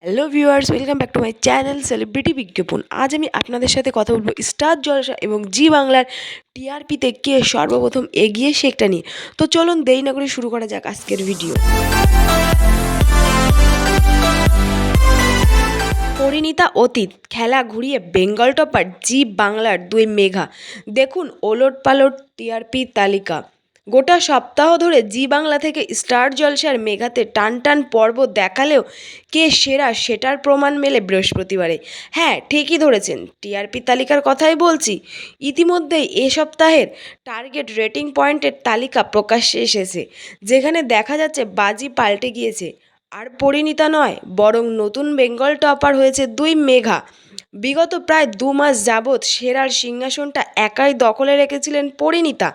Hello viewers, welcome back to my channel celebrity বিজ্ঞাপন। আজ আমি আপনাদের সাথে কথা বলবো স্টার জলসা এবং জি বাংলার টিআরপিতে কে সর্বপ্রথম এগিয়ে সেটা নিয়ে। তো চলুন দেরি না করে শুরু করা যাক আজকের ভিডিও। পরিণীতা অতীত খেলা ঘুরিয়ে বেঙ্গল টপার জি বাংলার দুই মেঘা। দেখুন ওলট পালট টিআরপি তালিকা। গোটা সপ্তাহ ধরে জি বাংলা থেকে স্টার জলসার মেঘাতে টান টান পর্ব দেখালেও কে সেরা সেটার প্রমাণ মেলে বৃহস্পতিবারে। হ্যাঁ, ঠিকই ধরেছেন, টিআরপি তালিকার কথাই বলছি। ইতিমধ্যেই এ সপ্তাহের টার্গেট রেটিং পয়েন্টের তালিকা প্রকাশ্যে এসেছে, যেখানে দেখা যাচ্ছে বাজি পাল্টে গিয়েছে। আর পরিণীতা নয়, বরং নতুন বেঙ্গল টপার হয়েছে দুই মেঘা। বিগত প্রায় 2 মাস যাবৎ সেরার সিংহাসনটা একাই দখলে রেখেছিলেন পরিণীতা,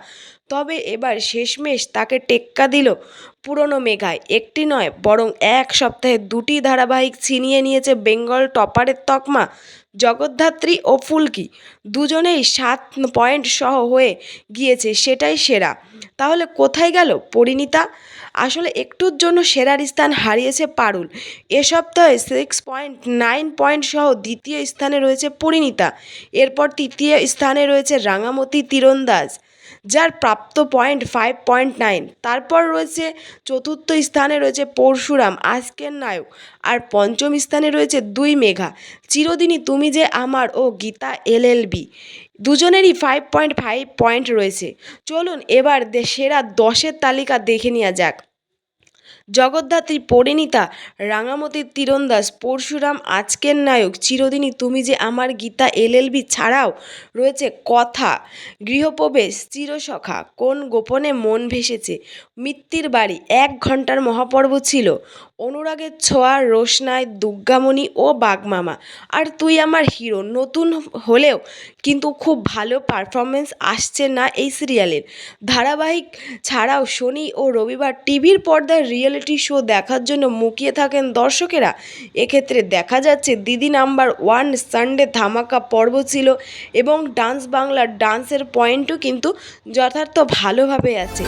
তবে এবার শেষমেশ তাকে টেক্কা দিল পুরনো মেঘায়। একটি নয়, বরং এক সপ্তাহে 2টি ধারাবাহিক ছিনিয়ে নিয়েছে বেঙ্গল টপারের তকমা। জগদ্ধাত্রী ও ফুলকি দুজনেই 7 পয়েন্ট সহ হয়ে গিয়েছে সেটাই সেরা। তাহলে কোথায় গেল পরিণীতা? আসলে একটুর জন্য সেরার স্থান হারিয়েছে পারুল। এ সপ্তাহে 6.9 পয়েন্ট সহ দ্বিতীয় স্থানে রয়েছে পরিণীতা। এরপর তৃতীয় স্থানে রয়েছে রাঙামতি তীরন্দাজ, যার প্রাপ্ত পয়েন্ট 5.9। তারপর রয়েছে চতুর্থ স্থানে রয়েছে পরশুরাম, আজকের নায়ক। আর পঞ্চম স্থানে রয়েছে দুই মেঘা, চিরদিনই তুমি যে আমার ও গীতা এলএলবি। দুজনেরই 5.5 পয়েন্ট রয়েছে। চলুন এবার সেরা 10-এর তালিকা দেখে নেওয়া যাক। জগদ্ধাত্রী, পরিণীতা, রাঙামতির তীরন্দাজ, পরশুরাম, আজকের নায়ক, চিরদিনই তুমি যে আমার, গীতা এলএলবি ছাড়াও রয়েছে কথা, গৃহপ্রবেশ, চিরসখা, কোন গোপনে মন ভেসেছে, মিত্তির বাড়ি, 1 ঘন্টার মহাপর্ব ছিল, অনুরাগের ছোঁয়া, রোশনাই, দুর্গামণি ও বাগমামা। আর তুই আমার হিরো নতুন হলেও কিন্তু খুব ভালো পারফরমেন্স আসছে না এই সিরিয়ালের। ধারাবাহিক ছাড়াও শনি ও রবিবার টিভির পর্দায় রিয়েলিটি শো দেখার জন্য মুখিয়ে থাকেন দর্শকেরা। এক্ষেত্রে দেখা যাচ্ছে দিদি নাম্বার 1 সানডে ধামাকা পর্ব ছিল, এবং ডান্স বাংলার ডান্সের পয়েন্টও কিন্তু যথার্থ ভালোভাবে আছে।